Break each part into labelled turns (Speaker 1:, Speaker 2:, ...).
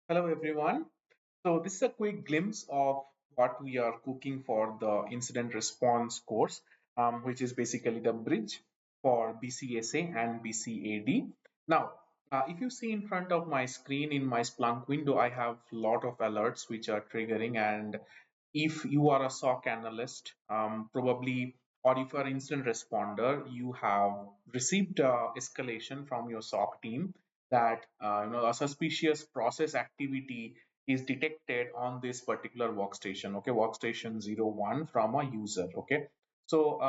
Speaker 1: Hello everyone. So this is a quick glimpse of what we are cooking for the incident response course, which is basically the bridge for BCSA and BCAD. Now, if you see in front of my screen in my Splunk window, I have a lot of alerts which are triggering. And if you are a SOC analyst, probably, or if you are incident responder, you have received escalation from your SOC team that a suspicious process activity is detected on this particular workstation, okay, workstation 01 from a user. Okay, so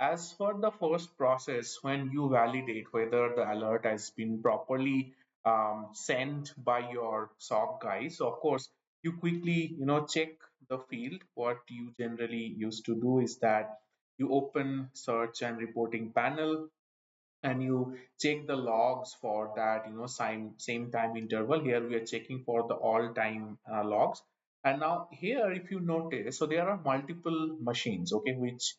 Speaker 1: as for the first process, when you validate whether the alert has been properly sent by your SOC guys, so of course you quickly check the field. What you generally used to do is that you open search and reporting panel and you check the logs for that same time interval. Here we are checking for the all time logs. And now here, if you notice, so there are multiple machines, okay, which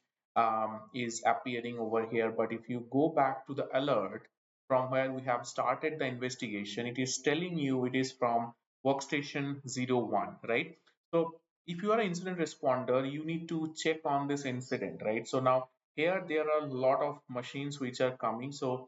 Speaker 1: is appearing over here. But if you go back to the alert from where we have started the investigation, it is telling you it is from workstation 01, right? So if you are an incident responder, you need to check on this incident, right? So now here there are a lot of machines which are coming. So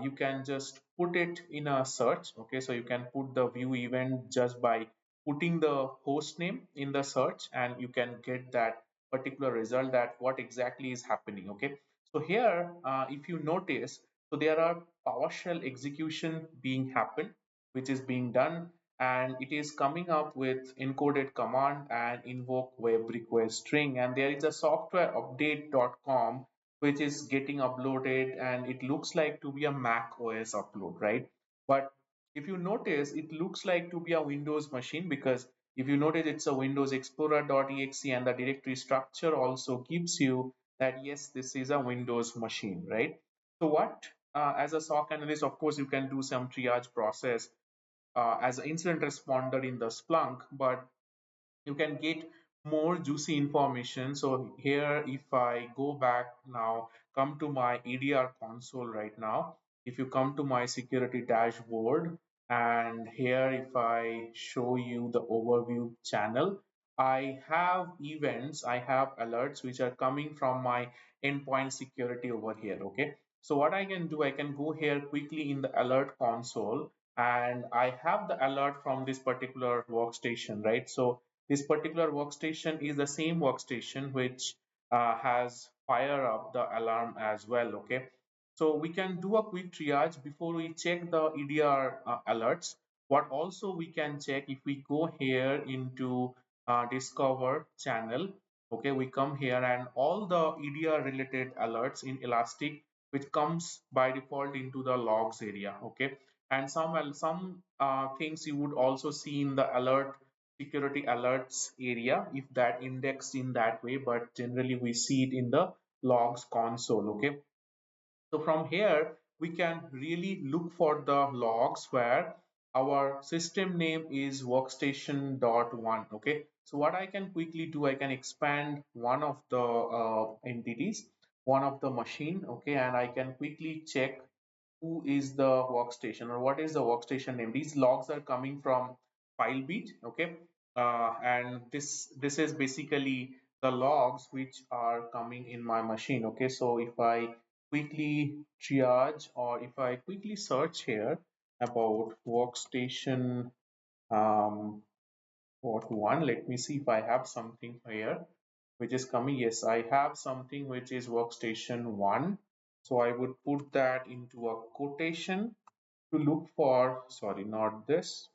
Speaker 1: you can just put it in a search. Okay, so you can put the view event just by putting the host name in the search, and you can get that particular result, that what exactly is happening. Okay, so here if you notice, so there are PowerShell execution being happen, which is being done, and it is coming up with encoded command and invoke web request string, and there is a software update.com which is getting uploaded, and it looks like to be a Mac OS upload, right? But if you notice, it looks like to be a Windows machine, because if you notice, it's a Windows Explorer.exe, and the directory structure also gives you that yes, this is a Windows machine, right? So what, as a SOC analyst, of course, you can do some triage process as an incident responder in the Splunk, but you can get more juicy information. So here, if I go back now, come to my EDR console right now, if you come to my security dashboard, and here if I show you the overview channel, I have events, I have alerts which are coming from my endpoint security over here. Okay, so what I can do, I can go here quickly in the alert console, and I have the alert from this particular workstation, right? So this particular workstation is the same workstation which has fire up the alarm as well. Okay, so we can do a quick triage before we check the EDR alerts. What also we can check, if we go here into discover channel, okay, we come here, and all the EDR related alerts in Elastic, which comes by default into the logs area. Okay, and some things you would also see in the alert security alerts area if that indexed in that way, but generally we see it in the logs console. Okay, so from here we can really look for the logs where our system name is workstation.1. Okay, so what I can quickly do, I can expand one of the entities, one of the machine. Okay, and I can quickly check who is the workstation or what is the workstation name. These logs are coming from FileBeat. Okay, and this is basically the logs which are coming in my machine. Okay, so if I quickly triage, or if I quickly search here about workstation what one, let me see if I have something here which is coming. Yes, I have something which is workstation 1. So I would put that into a quotation to look for, sorry, not this,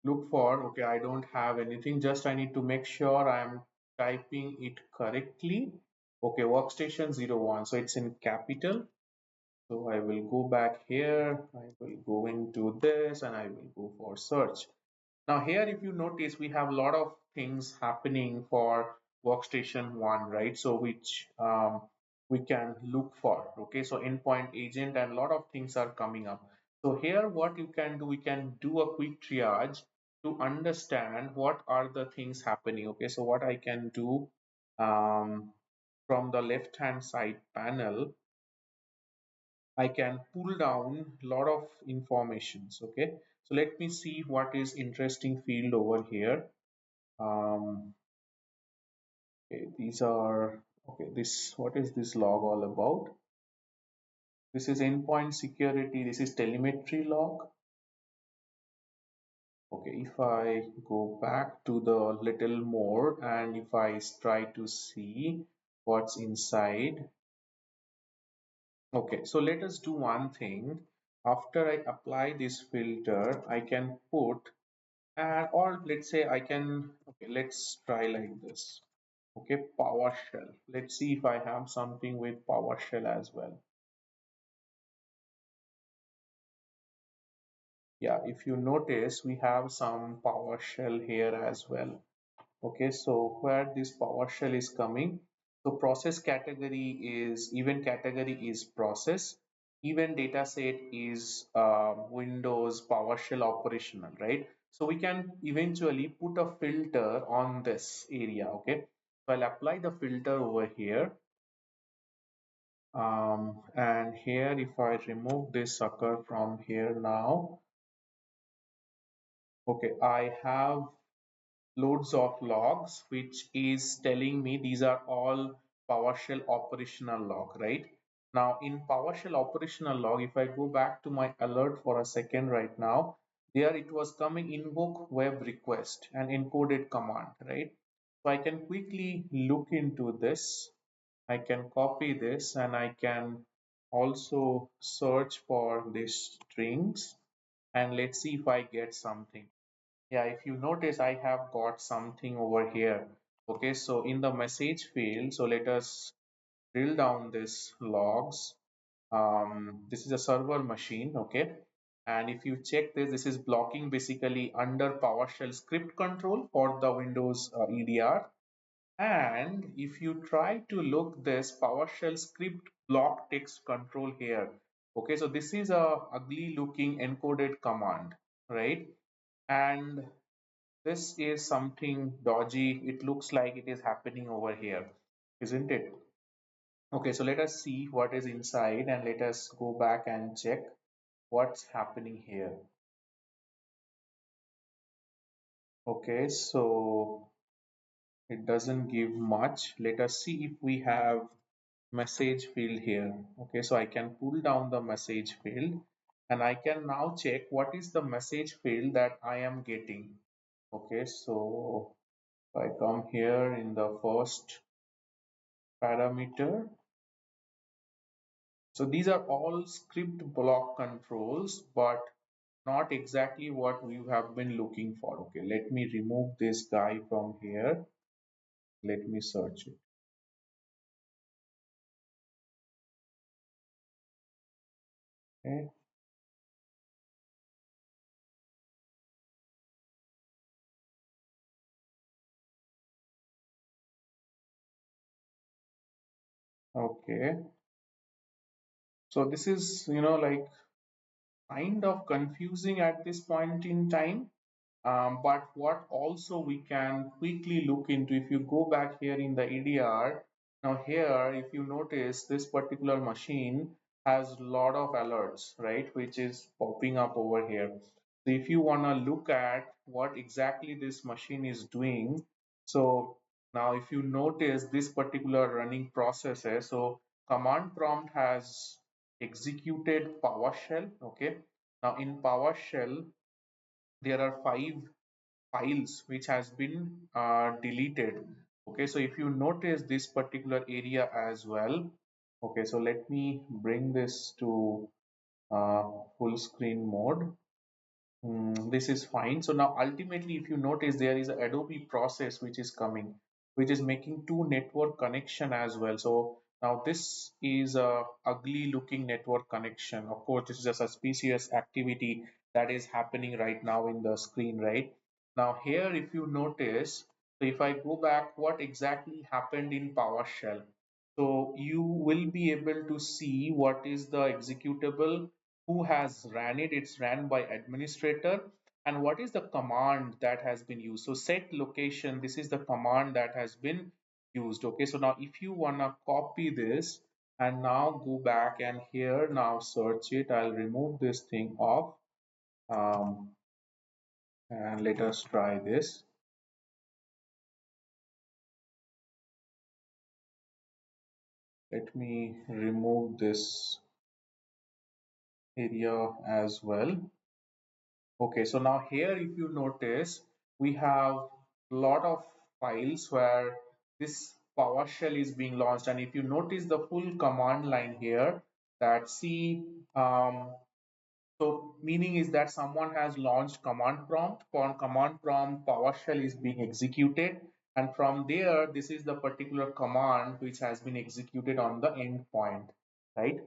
Speaker 1: look for, okay, I don't have anything, just I need to make sure I'm typing it correctly. Okay, workstation 01, so it's in capital. So I will go back here, I will go into this, and I will go for search. Now here, if you notice, we have a lot of things happening for workstation 1, right? So which we can look for. Okay, so endpoint agent and a lot of things are coming up. So here, what you can do, we can do a quick triage to understand what are the things happening. Okay, so what I can do, from the left hand side panel, I can pull down a lot of informations. Okay, so let me see what is interesting field over here. Um, okay, these are okay. This what is this log all about? This is endpoint security. This is telemetry log. Okay, if I go back to the little more and if I try to see what's inside. Okay, so let us do one thing. After I apply this filter, I can put and or let's say I can okay, let's try like this. Okay, PowerShell. Let's see if I have something with PowerShell as well. Yeah, if you notice, we have some PowerShell here as well. Okay, so where this PowerShell is coming, so process category is event category is process, event dataset is Windows PowerShell operational, right? So we can eventually put a filter on this area. Okay, so I'll apply the filter over here. And here, if I remove this sucker from here now, okay, I have loads of logs, which is telling me these are all PowerShell operational log, right? Now in PowerShell operational log, if I go back to my alert for a second right now, there it was coming invoke web request and encoded command, right? So I can quickly look into this. I can copy this and I can also search for these strings and let's see if I get something. Yeah, if you notice, I have got something over here. Okay, so in the message field, so let us drill down this logs. This is a server machine, okay? And if you check this, this is blocking basically under PowerShell script control for the Windows EDR. And if you try to look this PowerShell script block text control here, okay, so this is a ugly looking encoded command, right? And this is something dodgy. It looks like it is happening over here, isn't it? Okay, so let us see what is inside and let us go back and check what's happening here. Okay, so it doesn't give much. Let us see if we have message field here. Okay, so I can pull down the message field and I can now check what is the message field that I am getting. Okay, so if I come here in the first parameter. So these are all script block controls, but not exactly what we have been looking for. Okay, let me remove this guy from here. Let me search it. Okay, okay. So this is, like kind of confusing at this point in time. But what also we can quickly look into, if you go back here in the EDR, now here, if you notice, this particular machine has a lot of alerts, right, which is popping up over here. So if you want to look at what exactly this machine is doing, so now if you notice this particular running processes, so command prompt has executed PowerShell, okay. Now in PowerShell, there are 5 files which has been deleted. Okay, so if you notice this particular area as well. Okay, so let me bring this to uh, full screen mode. This is fine. So now ultimately, if you notice, there is a Adobe process which is coming, which is making 2 network connection as well. So now this is a ugly looking network connection. Of course, this is a suspicious activity that is happening right now in the screen, right? Now here, if you notice, so if I go back, what exactly happened in PowerShell? So you will be able to see what is the executable, who has ran it. It's ran by administrator, and what is the command that has been used. So set location, this is the command that has been used. Okay, so now if you want to copy this and now go back and here now search it. I'll remove this thing off, um, and let us try this. Let me remove this area as well. Okay, so now here if you notice, we have a lot of files where this PowerShell is being launched, and if you notice the full command line here, that C so meaning is that someone has launched command prompt. On command prompt, PowerShell is being executed, and from there, this is the particular command which has been executed on the endpoint, right?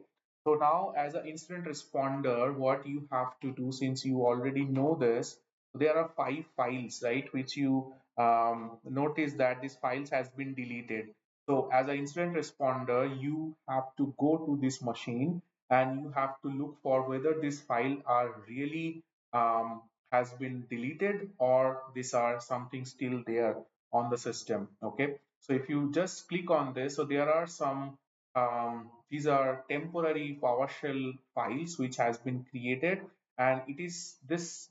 Speaker 1: So now, as an incident responder, what you have to do, since you already know this, there are 5 files, right? Which you notice that this files has been deleted. So as an incident responder, you have to go to this machine and you have to look for whether this file are really has been deleted or these are something still there on the system. Okay, so if you just click on this, so there are some these are temporary PowerShell files which has been created, and it is this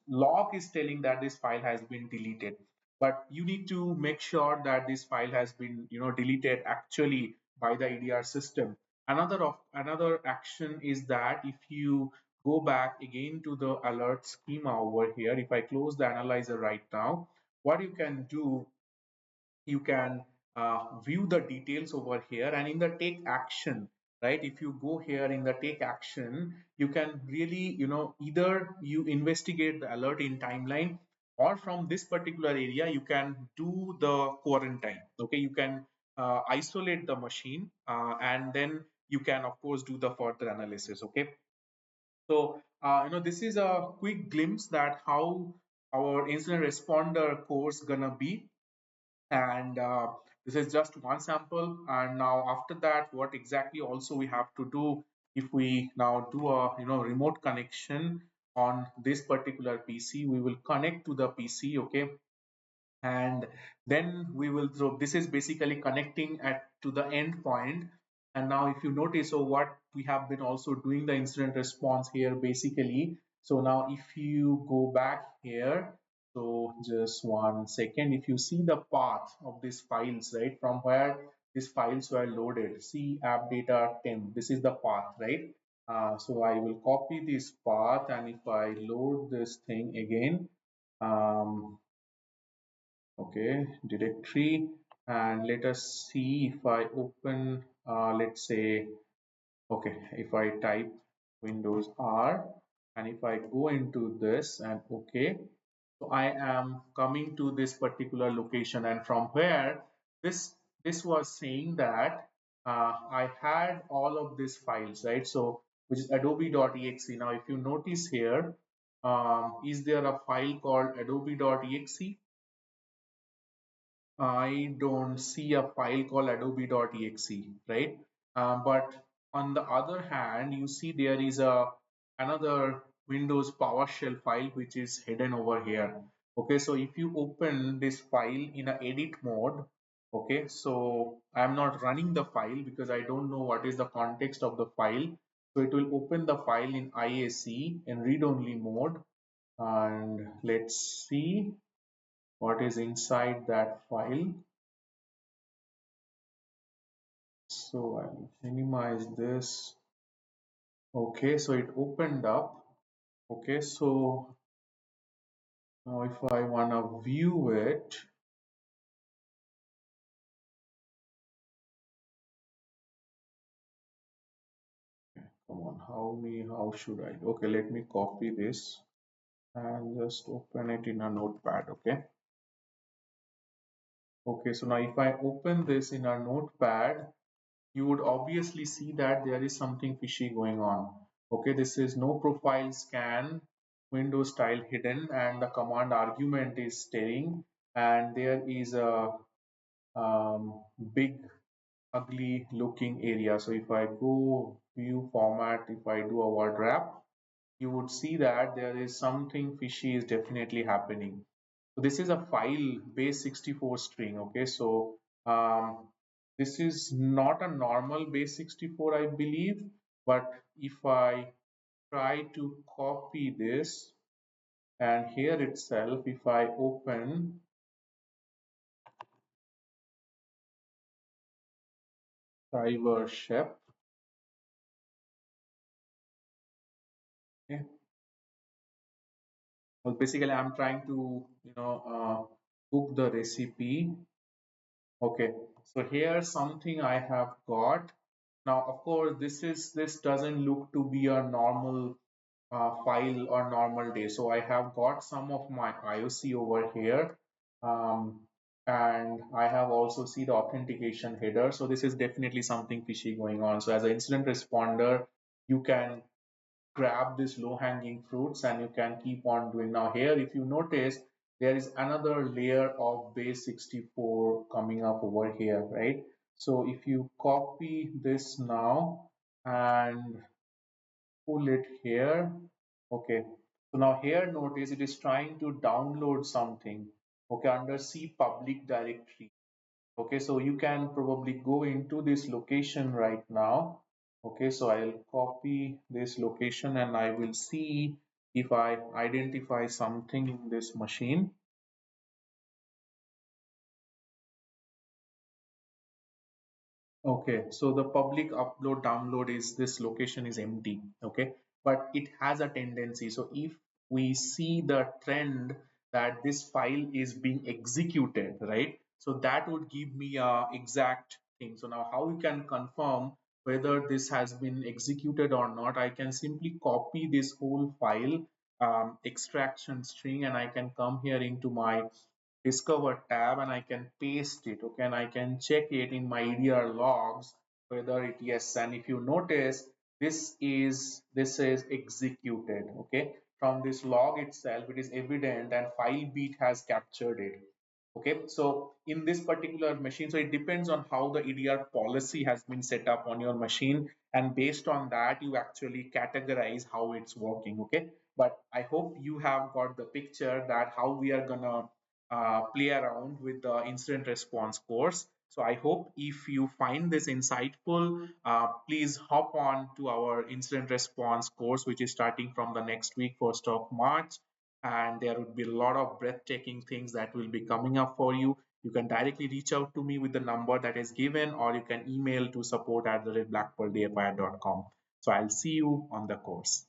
Speaker 1: log is telling that this file has been deleted, but you need to make sure that this file has been deleted actually by the EDR system. Another action is that if you go back again to the alert schema over here, if I close the analyzer right now, what you can do, you can view the details over here, and in the take action, right, if you go here in the take action, you can really either you investigate the alert in timeline, or from this particular area you can do the quarantine. Okay, you can isolate the machine, and then you can of course do the further analysis. Okay, so this is a quick glimpse that how our incident responder course gonna be, and this is just one sample. And now after that, what exactly also we have to do, if we now do a remote connection on this particular PC, we will connect to the PC. Okay, and then we will, so this is basically connecting at to the endpoint. And now if you notice, so what we have been also doing the incident response here basically. So now if you go back here, so just one second, if you see the path of these files, right, from where these files were loaded, see app data temp, this is the path, right? So I will copy this path, and if I load this thing again, okay, directory, and let us see if I open let's say, okay, if I type Windows R, and if I go into this, and okay, so I am coming to this particular location, and from where this was saying that I had all of these files, right? So which is adobe.exe. Now if you notice here, is there a file called adobe.exe? I don't see a file called adobe.exe, right? But on the other hand, you see there is a another Windows PowerShell file which is hidden over here. Okay, so if you open this file in a edit mode, okay, so I'm not running the file because I don't know what is the context of the file. So it will open the file in IAC in read-only mode, and let's see what is inside that file. So I'll minimize this. Okay, so it opened up. Okay, so now if I want to view it, come on, how should I? Okay, let me copy this and just open it in a notepad. Okay. Okay, so now if I open this in a notepad, you would obviously see that there is something fishy going on. Okay, this is no profile scan, Windows style hidden, and the command argument is staying, and there is a big ugly looking area. So if I go view format, if I do a word wrap, you would see that there is something fishy is definitely happening. So this is a file base 64 string. Okay, so um, This is not a normal base 64, I believe, but if I try to copy this, and here itself, if I open Triage, okay, well, basically I'm trying to, cook the recipe. Okay, so here's something I have got. Now, of course, this doesn't look to be a normal file or normal day. So I have got some of my IOC over here, um, and I have also see the authentication header. So this is definitely something fishy going on. So as an incident responder, you can grab these low hanging fruits and you can keep on doing. Now here, if you notice, there is another layer of base 64 coming up over here, right? So if you copy this now and pull it here, okay, so now here notice it is trying to download something, okay, under C public directory. Okay, so you can probably go into this location right now. Okay, so I'll copy this location and I will see if I identify something in this machine. Okay, so the public upload download is this location is empty. Okay, but it has a tendency. So if we see the trend that this file is being executed, right? So that would give me a exact thing. So now how we can confirm whether this has been executed or not? I can simply copy this whole file extraction string and I can come here into my discover tab and I can paste it, okay, and I can check it in my EDR logs whether it yes. And if you notice, this is executed, okay, from this log itself it is evident and file beat has captured it. Okay, so in this particular machine, so it depends on how the EDR policy has been set up on your machine, and based on that you actually categorize how it's working. Okay, but I hope you have got the picture that how we are gonna play around with the incident response course. So I hope if you find this insightful, please hop on to our incident response course, which is starting from the next week, 1st of March. And there would be a lot of breathtaking things that will be coming up for you. You can directly reach out to me with the number that is given, or you can email to support@blackpearldfir.com. So I'll see you on the course.